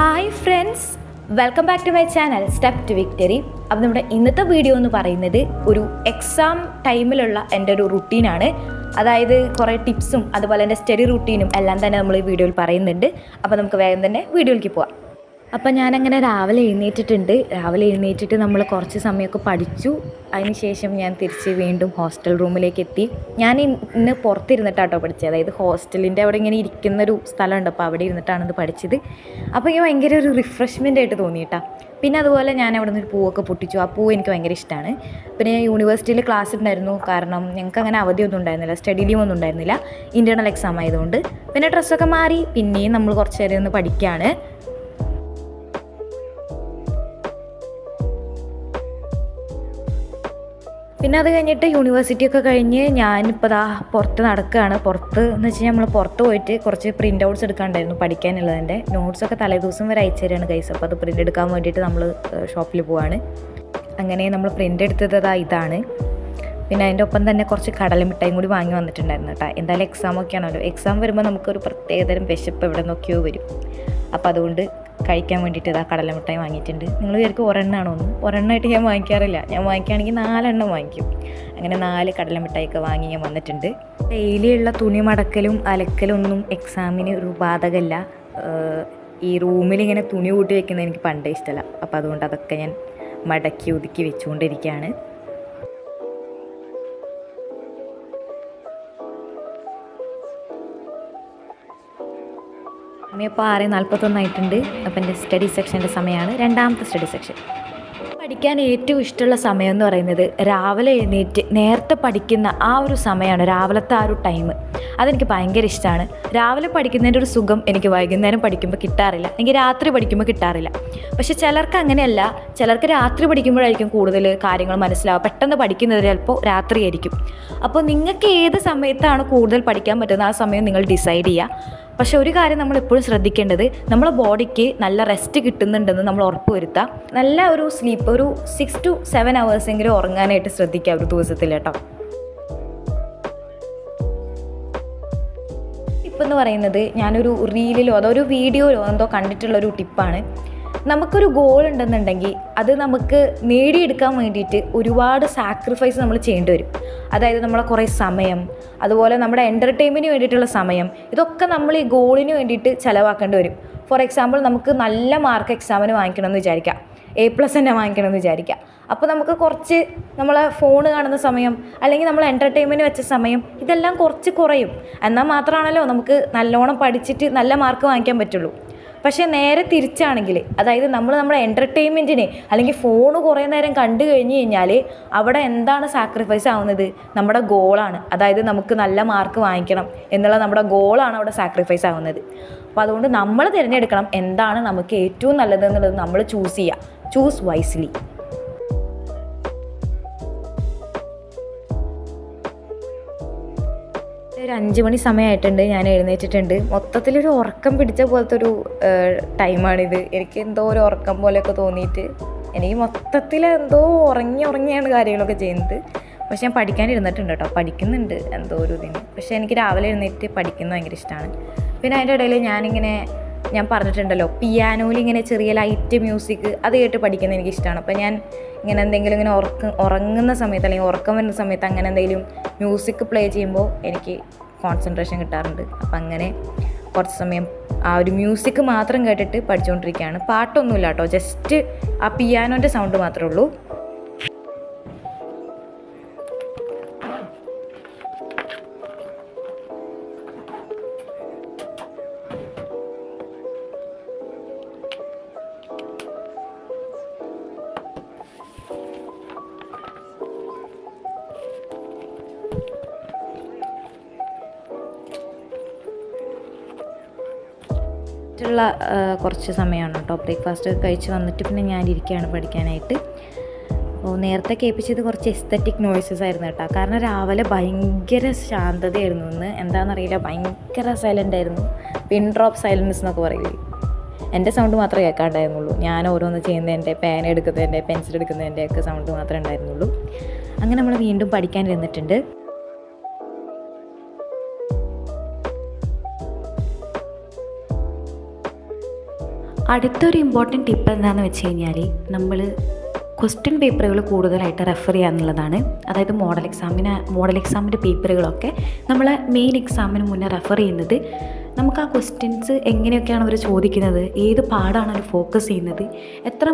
Hi friends, welcome back to my channel Step to Victory. അപ്പോൾ നമ്മുടെ ഇന്നത്തെ video എന്ന് പറയുന്നത് ഒരു എക്സാം ടൈമിലുള്ള എൻ്റെ ഒരു റുട്ടീനാണ്. അതായത് കുറേ ടിപ്സും അതുപോലെ എൻ്റെ സ്റ്റഡി റുട്ടീനും എല്ലാം തന്നെ നമ്മൾ ഈ വീഡിയോയിൽ പറയുന്നുണ്ട്. അപ്പോൾ നമുക്ക് വേഗം തന്നെ വീഡിയോയിലേക്ക് പോവാം. അപ്പം ഞാനങ്ങനെ രാവിലെ എഴുന്നേറ്റിട്ട് നമ്മൾ കുറച്ച് സമയമൊക്കെ പഠിച്ചു. അതിനുശേഷം ഞാൻ തിരിച്ച് വീണ്ടും ഹോസ്റ്റൽ റൂമിലേക്ക് എത്തി. ഞാൻ ഇന്ന് പുറത്തിരുന്നിട്ടാട്ടോ പഠിച്ചത്. അതായത് ഹോസ്റ്റലിൻ്റെ അവിടെ ഇങ്ങനെ ഇരിക്കുന്നൊരു സ്ഥലമുണ്ട്, അപ്പോൾ അവിടെ ഇരുന്നിട്ടാണ് ഇത് പഠിച്ചത്. അപ്പോൾ എനിക്ക് ഭയങ്കര ഒരു റിഫ്രഷ്മെൻ്റ് ആയിട്ട് തോന്നിയിട്ടാ. പിന്നെ അതുപോലെ ഞാൻ അവിടെ നിന്ന് ഒരു പൂവൊക്കെ പൊട്ടിച്ചു. ആ പൂവ് എനിക്ക് ഭയങ്കര ഇഷ്ടമാണ്. പിന്നെ ഞാൻ യൂണിവേഴ്സിറ്റിയിൽ ക്ലാസ് ഉണ്ടായിരുന്നു, കാരണം ഞങ്ങൾക്ക് അങ്ങനെ അവധിയൊന്നും ഉണ്ടായിരുന്നില്ല, സ്റ്റഡി ലീവ് ഒന്നും ഉണ്ടായിരുന്നില്ല, ഇൻറ്റേർണൽ എക്സാം ആയതുകൊണ്ട്. പിന്നെ ഡ്രസ്സൊക്കെ മാറി പിന്നെയും നമ്മൾ കുറച്ച് നേരം ഒന്ന് പഠിക്കുകയാണ്. പിന്നെ അത് കഴിഞ്ഞിട്ട് യൂണിവേഴ്സിറ്റിയൊക്കെ കഴിഞ്ഞ് ഞാനിപ്പോൾ പുറത്ത് നടക്കുകയാണ്. പുറത്ത് എന്ന് വെച്ച് കഴിഞ്ഞാൽ നമ്മൾ പുറത്ത് പോയിട്ട് കുറച്ച് പ്രിൻ്റ് ഔട്ട്സ് എടുക്കാനുണ്ടായിരുന്നു പഠിക്കാനുള്ളതിൻ്റെ. നോട്ട്സൊക്കെ തലേദിവസം വരെ അയച്ചു തരാണ് ഗൈസ്. അപ്പോൾ അത് പ്രിൻ്റ് എടുക്കാൻ വേണ്ടിയിട്ട് നമ്മൾ ഷോപ്പിൽ പോവാണ്. അങ്ങനെ നമ്മൾ പ്രിൻ്റ് എടുത്തത് ഇതാണ്. പിന്നെ അതിൻ്റെ ഒപ്പം തന്നെ കുറച്ച് കടലമിഠായും കൂടി വാങ്ങി വന്നിട്ടുണ്ടായിരുന്നു കേട്ടോ. എന്തായാലും എക്സാമൊക്കെ ആണല്ലോ, എക്സാം വരുമ്പോൾ നമുക്കൊരു പ്രത്യേകതരം വിശപ്പ് എവിടെ നിന്നൊക്കെയോ വരും. അപ്പോൾ അതുകൊണ്ട് കഴിക്കാൻ വേണ്ടിയിട്ട് കടലമിഠായി വാങ്ങിയിട്ടുണ്ട്. നിങ്ങൾ വിചാരിക്കും ഒരെണ്ണമാണോ? ഒരെണ്ണമായിട്ട് ഞാൻ വാങ്ങിക്കാറില്ല. ഞാൻ വാങ്ങിക്കുകയാണെങ്കിൽ 4 എണ്ണം വാങ്ങിക്കും. അങ്ങനെ 4 കടലമിഠായിയൊക്കെ വാങ്ങി ഞാൻ വന്നിട്ടുണ്ട്. ഡെയിലിയുള്ള തുണി മടക്കലും അലക്കലും ഒന്നും എക്സാമിന് ഒരു ബാധകമല്ല. ഈ റൂമിലിങ്ങനെ തുണി കൂട്ടി വെക്കുന്നത് എനിക്ക് പണ്ടേ ഇഷ്ടമല്ല. അപ്പോൾ അതുകൊണ്ട് അതൊക്കെ ഞാൻ മടക്കി ഒതുക്കി വെച്ചുകൊണ്ടിരിക്കുകയാണ്. സമയം ഇപ്പോൾ 6:41 ആയിട്ടുണ്ട്. അപ്പോൾ എൻ്റെ സ്റ്റഡി സെക്ഷൻ്റെ സമയമാണ്, രണ്ടാമത്തെ സ്റ്റഡി സെക്ഷൻ. പഠിക്കാൻ ഏറ്റവും ഇഷ്ടമുള്ള സമയം എന്ന് പറയുന്നത് രാവിലെ എഴുന്നേറ്റ് നേരത്തെ പഠിക്കുന്ന ആ ഒരു സമയമാണ്, രാവിലത്തെ ആ ഒരു ടൈം. അതെനിക്ക് ഭയങ്കര ഇഷ്ടമാണ്. രാവിലെ പഠിക്കുന്നതിൻ്റെ ഒരു സുഖം എനിക്ക് വൈകുന്നേരം പഠിക്കുമ്പോൾ കിട്ടാറില്ല, എനിക്ക് രാത്രി പഠിക്കുമ്പോൾ കിട്ടാറില്ല. പക്ഷേ ചിലർക്ക് അങ്ങനെയല്ല, ചിലർക്ക് രാത്രി പഠിക്കുമ്പോഴായിരിക്കും കൂടുതൽ കാര്യങ്ങൾ മനസ്സിലാവുക. പെട്ടെന്ന് പഠിക്കുന്നത് ചിലപ്പോൾ രാത്രിയായിരിക്കും. അപ്പോൾ നിങ്ങൾക്ക് ഏത് സമയത്താണ് കൂടുതൽ പഠിക്കാൻ പറ്റുന്നത് ആ സമയം നിങ്ങൾ ഡിസൈഡ് ചെയ്യുക. പക്ഷെ ഒരു കാര്യം നമ്മൾ എപ്പോഴും ശ്രദ്ധിക്കേണ്ടത്, നമ്മളെ ബോഡിക്ക് നല്ല റെസ്റ്റ് കിട്ടുന്നുണ്ടെന്ന് നമ്മൾ ഉറപ്പ് വരുത്തുക. നല്ല ഒരു സ്ലീപ്പ്, ഒരു 6 to 7 hours എങ്കിലും ഉറങ്ങാനായിട്ട് ശ്രദ്ധിക്കുക ഒരു ദിവസത്തിൽ കേട്ടോ. ടിപ്പെന്ന് പറയുന്നത് ഞാനൊരു റീലിലോ അതോ ഒരു വീഡിയോയിലോ എന്തോ കണ്ടിട്ടുള്ളൊരു ടിപ്പാണ്. നമുക്കൊരു ഗോൾ ഉണ്ടെന്നുണ്ടെങ്കിൽ അത് നമുക്ക് നേടിയെടുക്കാൻ വേണ്ടിയിട്ട് ഒരുപാട് സാക്രിഫൈസ് നമ്മൾ ചെയ്യേണ്ടി വരും. അതായത് നമ്മളെ കുറേ സമയം, അതുപോലെ നമ്മുടെ എൻ്റർടൈൻമെൻറ്റിന് വേണ്ടിയിട്ടുള്ള സമയം, ഇതൊക്കെ നമ്മൾ ഈ ഗോളിന് വേണ്ടിയിട്ട് ചിലവാക്കേണ്ടി വരും. ഫോർ എക്സാമ്പിൾ, നമുക്ക് നല്ല മാർക്ക് എക്സാമിന് വാങ്ങിക്കണമെന്ന് വിചാരിക്കാം, A+ തന്നെ വാങ്ങിക്കണമെന്ന് വിചാരിക്കാം. അപ്പോൾ നമുക്ക് കുറച്ച് നമ്മളെ ഫോൺ കാണുന്ന സമയം അല്ലെങ്കിൽ നമ്മൾ എൻ്റർടൈൻമെൻറ്റ് വെച്ച സമയം ഇതെല്ലാം കുറച്ച് കുറയും. എന്നാൽ മാത്രമാണല്ലോ നമുക്ക് നല്ലോണം പഠിച്ചിട്ട് നല്ല മാർക്ക് വാങ്ങിക്കാൻ പറ്റുള്ളൂ. പക്ഷേ നേരെ തിരിച്ചാണെങ്കിൽ, അതായത് നമ്മൾ നമ്മുടെ എൻ്റർടൈൻമെൻറ്റിന് അല്ലെങ്കിൽ ഫോൺ കുറേ നേരം കണ്ടു കഴിഞ്ഞ് കഴിഞ്ഞാൽ അവിടെ എന്താണ് സാക്രിഫൈസ് ആവുന്നത്? നമ്മുടെ ഗോളാണ്. അതായത് നമുക്ക് നല്ല മാർക്ക് വാങ്ങിക്കണം എന്നുള്ള നമ്മുടെ ഗോളാണ് അവിടെ സാക്രിഫൈസ് ആവുന്നത്. അപ്പോൾ അതുകൊണ്ട് നമ്മൾ തിരഞ്ഞെടുക്കണം എന്താണ് നമുക്ക് ഏറ്റവും നല്ലതെന്നുള്ളത് നമ്മൾ ചൂസ് ചെയ്യുക. Choose wisely. ഒരു 5 മണി സമയമായിട്ടുണ്ട്, ഞാൻ എഴുന്നേറ്റിട്ടുണ്ട്. മൊത്തത്തിലൊരു ഉറക്കം പിടിച്ച പോലത്തെ ഒരു ടൈമാണിത്. എനിക്ക് എന്തോ ഒരു ഉറക്കം പോലെയൊക്കെ തോന്നിയിട്ട് എനിക്ക് മൊത്തത്തിൽ എന്തോ ഉറങ്ങിയാണ് കാര്യങ്ങളൊക്കെ ചെയ്യുന്നത്. പക്ഷെ ഞാൻ പഠിക്കാനിരുന്നിട്ടുണ്ട് കേട്ടോ, പഠിക്കുന്നുണ്ട് എന്തോ ഒരു ഇതിന്. പക്ഷേ എനിക്ക് രാവിലെ എഴുന്നേറ്റ് പഠിക്കുന്നത് ഭയങ്കര ഇഷ്ടമാണ്. പിന്നെ അതിൻ്റെ ഇടയിൽ ഞാൻ പറഞ്ഞിട്ടുണ്ടല്ലോ, പിയാനോയിൽ ഇങ്ങനെ ചെറിയ ലൈറ്റ് മ്യൂസിക് അത് കേട്ട് പഠിക്കുന്നത് എനിക്കിഷ്ടമാണ്. അപ്പോൾ ഞാൻ ഇങ്ങനെ എന്തെങ്കിലും ഇങ്ങനെ ഉറങ്ങുന്ന സമയത്ത് അല്ലെങ്കിൽ ഉറക്കം വരുന്ന സമയത്ത് അങ്ങനെ എന്തെങ്കിലും മ്യൂസിക് പ്ലേ ചെയ്യുമ്പോൾ എനിക്ക് കോൺസെൻട്രേഷൻ കിട്ടാറുണ്ട്. അപ്പം അങ്ങനെ കുറച്ച് സമയം ആ ഒരു മ്യൂസിക് മാത്രം കേട്ടിട്ട് പഠിച്ചുകൊണ്ടിരിക്കുകയാണ്. പാട്ടൊന്നുമില്ല കേട്ടോ, ജസ്റ്റ് ആ പിയാനോൻ്റെ സൗണ്ട് മാത്രമേ ഉള്ളൂ. ുള്ള കുറച്ച് സമയമാണ് കേട്ടോ. ബ്രേക്ക്ഫാസ്റ്റ് കഴിച്ച് വന്നിട്ട് പിന്നെ ഞാൻ ഇരിക്കുകയാണ് പഠിക്കാനായിട്ട്. അപ്പോൾ നേരത്തെ കേൾപ്പിച്ചത് കുറച്ച് എസ്തറ്റിക് നോയ്സസ് ആയിരുന്നു കേട്ടോ. കാരണം രാവിലെ ഭയങ്കര ശാന്തതയായിരുന്നു ഇന്ന്. എന്താണെന്നറിയില്ല, ഭയങ്കര സൈലൻ്റ് ആയിരുന്നു. പിൻ ഡ്രോപ്പ് സൈലൻസ് എന്നൊക്കെ പറയില്ലേ, എൻ്റെ സൗണ്ട് മാത്രമേ കേൾക്കാണ്ടായിരുന്നുള്ളൂ. ഞാൻ ഓരോന്ന് ചെയ്യുന്നതിൻ്റെ, പേന എടുക്കുന്നതിൻ്റെ, പെൻസിൽ എടുക്കുന്നതിൻ്റെ ഒക്കെ സൗണ്ട് മാത്രമേ ഉണ്ടായിരുന്നുള്ളൂ. അങ്ങനെ നമ്മൾ വീണ്ടും പഠിക്കാനിരുന്നിട്ടുണ്ട്. അടുത്തൊരു ഇമ്പോർട്ടൻറ്റ് ടിപ്പ് എന്താണെന്ന് വെച്ച് കഴിഞ്ഞാൽ നമ്മൾ ക്വസ്റ്റ്യൻ പേപ്പറുകൾ കൂടുതലായിട്ട് റെഫർ ചെയ്യുക എന്നുള്ളതാണ്. അതായത് മോഡൽ എക്സാമിൻ്റെ പേപ്പറുകളൊക്കെ നമ്മൾ മെയിൻ എക്സാമിന് മുന്നേ റെഫർ ചെയ്യുന്നത് നമുക്ക് ആ ക്വസ്റ്റ്യൻസ് എങ്ങനെയൊക്കെയാണ് അവർ ചോദിക്കുന്നത്, ഏത് പാടാണ് അവർ ഫോക്കസ് ചെയ്യുന്നത്, എത്ര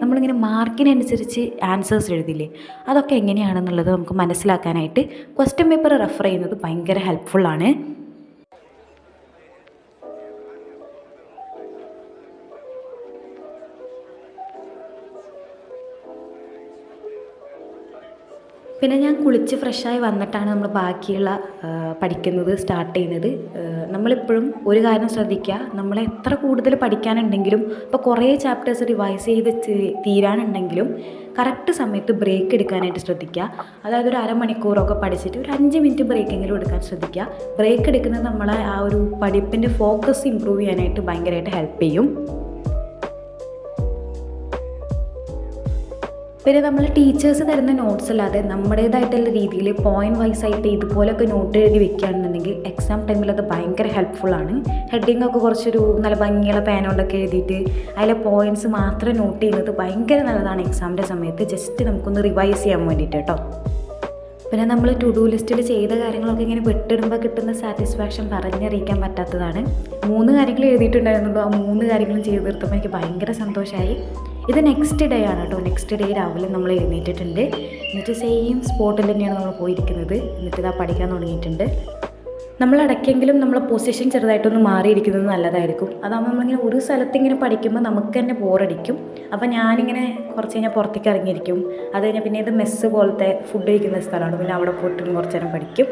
നമ്മളിങ്ങനെ മാർക്കിനനുസരിച്ച് ആൻസേഴ്സ് എഴുതില്ലേ, അതൊക്കെ എങ്ങനെയാണെന്നുള്ളത് നമുക്ക് മനസ്സിലാക്കാനായിട്ട് ക്വസ്റ്റ്യൻ പേപ്പർ റെഫർ ചെയ്യുന്നത് ഭയങ്കര ഹെൽപ്ഫുള്ളാണ്. പിന്നെ ഞാൻ കുളിച്ച് ഫ്രഷായി വന്നിട്ടാണ് നമ്മൾ ബാക്കിയുള്ള പഠിക്കുന്നത് സ്റ്റാർട്ട് ചെയ്യുന്നത്. നമ്മളിപ്പോഴും ഒരു കാര്യം ശ്രദ്ധിക്കുക, നമ്മൾ എത്ര കൂടുതൽ പഠിക്കാനുണ്ടെങ്കിലും ഇപ്പോൾ കുറേ ചാപ്റ്റേഴ്സ് റിവൈസ് ചെയ്ത് തീരാനുണ്ടെങ്കിലും കറക്റ്റ് സമയത്ത് ബ്രേക്ക് എടുക്കാനായിട്ട് ശ്രദ്ധിക്കുക. അതായത് ഒരു അരമണിക്കൂറൊക്കെ പഠിച്ചിട്ട് ഒരു 5 മിനിറ്റ് ബ്രേക്കെങ്കിലും എടുക്കാൻ ശ്രദ്ധിക്കുക. ബ്രേക്ക് എടുക്കുന്നത് നമ്മളെ ആ ഒരു പഠിപ്പിൻ്റെ ഫോക്കസ് ഇമ്പ്രൂവ് ചെയ്യാനായിട്ട് ഭയങ്കരമായിട്ട് ഹെൽപ്പ് ചെയ്യും. പിന്നെ നമ്മൾ ടീച്ചേഴ്സ് തരുന്ന നോട്ട്സ് അല്ലാതെ നമ്മുടേതായിട്ടുള്ള രീതിയിൽ പോയിൻറ്റ് വൈസ് ആയിട്ട് ഇതുപോലൊക്കെ നോട്ട് എഴുതി വെക്കുകയാണെന്നുണ്ടെങ്കിൽ എക്സാം ടൈമിൽ അത് ഭയങ്കര ഹെൽപ്ഫുള്ളാണ്. ഹെഡിങ് ഒക്കെ കുറച്ചൊരു നല്ല ഭംഗിയുള്ള പേനോണ്ടൊക്കെ എഴുതിയിട്ട് അതിലെ പോയിൻറ്റ്സ് മാത്രം നോട്ട് ചെയ്യുന്നത് ഭയങ്കര നല്ലതാണ് എക്സാമിൻ്റെ സമയത്ത്, ജസ്റ്റ് നമുക്കൊന്ന് റിവൈസ് ചെയ്യാൻ വേണ്ടിയിട്ട് കേട്ടോ. പിന്നെ നമ്മൾ ടു ഡു ലിസ്റ്റിൽ ചെയ്ത കാര്യങ്ങളൊക്കെ ഇങ്ങനെ വിട്ടിടുമ്പോൾ കിട്ടുന്ന സാറ്റിസ്ഫാക്ഷൻ പറഞ്ഞറിയിക്കാൻ പറ്റാത്തതാണ്. 3 കാര്യങ്ങൾ എഴുതിയിട്ടുണ്ടായിരുന്നുള്ളൂ, ആ 3 കാര്യങ്ങളും ചെയ്ത് തീർത്തപ്പോൾ എനിക്ക് ഭയങ്കര സന്തോഷമായി. ഇത് നെക്സ്റ്റ് ഡേ ആണ് കേട്ടോ. നെക്സ്റ്റ് ഡേ രാവിലെ നമ്മൾ എഴുന്നേറ്റിട്ടുണ്ട്. എന്നിട്ട് സെയിം സ്പോട്ടിൽ തന്നെയാണ് നമ്മൾ പോയിരിക്കുന്നത്. എന്നിട്ട് ഇതാ പഠിക്കാൻ തുടങ്ങിയിട്ടുണ്ട്. നമ്മളിടയ്ക്കെങ്കിലും നമ്മളെ പൊസിഷൻ ചെറുതായിട്ടൊന്ന് മാറിയിരിക്കുന്നത് നല്ലതായിരിക്കും. അതാകുമ്പോൾ നമ്മളിങ്ങനെ ഒരു സ്ഥലത്ത് ഇങ്ങനെ പഠിക്കുമ്പോൾ നമുക്ക് തന്നെ ബോറടിക്കും. അപ്പോൾ ഞാനിങ്ങനെ കുറച്ച് കഴിഞ്ഞാൽ പുറത്തേക്ക് ഇറങ്ങിയിരിക്കും. അത് കഴിഞ്ഞാൽ പിന്നെ ഇത് മെസ്സ് പോലത്തെ ഫുഡ് കഴിക്കുന്ന സ്ഥലമാണ്. പിന്നെ അവിടെ പോയിട്ട് കുറച്ച് നേരം പഠിക്കും.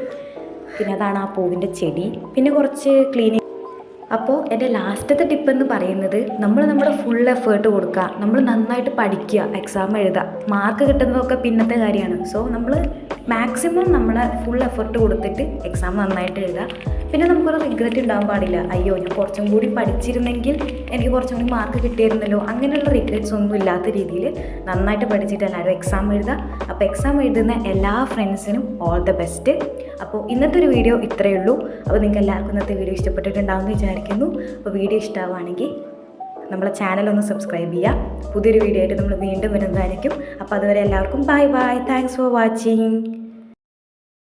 പിന്നെ അതാണ് ആ പൂവിൻ്റെ ചെടി. പിന്നെ കുറച്ച് ക്ലീനിങ്. അപ്പോൾ എൻ്റെ ലാസ്റ്റത്തെ ടിപ്പ് എന്ന് പറയുന്നത് നമ്മുടെ ഫുൾ എഫേർട്ട് കൊടുക്കുക, നമ്മൾ നന്നായിട്ട് പഠിക്കുക, എക്സാം എഴുതുക. മാർക്ക് കിട്ടുന്നതൊക്കെ പിന്നത്തെ കാര്യമാണ്. സോ നമ്മൾ മാക്സിമം നമ്മളെ ഫുൾ എഫേർട്ട് കൊടുത്തിട്ട് എക്സാം നന്നായിട്ട് എഴുതുക. പിന്നെ നമുക്കൊരു റിഗ്രറ്റ് ഉണ്ടാകാൻ പാടില്ല, അയ്യോ ഞാൻ കുറച്ചും കൂടി പഠിച്ചിരുന്നെങ്കിൽ എനിക്ക് കുറച്ചും കൂടി മാർക്ക് കിട്ടിയിരുന്നല്ലോ, അങ്ങനെയുള്ള റിഗ്രറ്റ്സ് ഒന്നും ഇല്ലാത്ത രീതിയിൽ നന്നായിട്ട് പഠിച്ചിട്ട് എല്ലാവരും എക്സാം എഴുതുക. അപ്പോൾ എക്സാം എഴുതുന്ന എല്ലാ ഫ്രണ്ട്സിനും ഓൾ ദ ബെസ്റ്റ്. അപ്പോൾ ഇന്നത്തെ ഒരു വീഡിയോ ഇത്രയേ ഉള്ളൂ. അപ്പോൾ നിങ്ങൾക്ക് എല്ലാവർക്കും ഇന്നത്തെ വീഡിയോ ഇഷ്ടപ്പെട്ടിട്ടുണ്ടാകുമെന്ന് വിചാരിക്കുന്നു. അപ്പോൾ വീഡിയോ ഇഷ്ടമാവുകയാണെങ്കിൽ നമ്മളെ ചാനലൊന്ന് സബ്സ്ക്രൈബ് ചെയ്യുക. പുതിയൊരു വീഡിയോ ആയിട്ട് നമ്മൾ വീണ്ടും വരുന്നതായിരിക്കും. അപ്പോൾ അതുവരെ എല്ലാവർക്കും bye bye. Thanks for watching.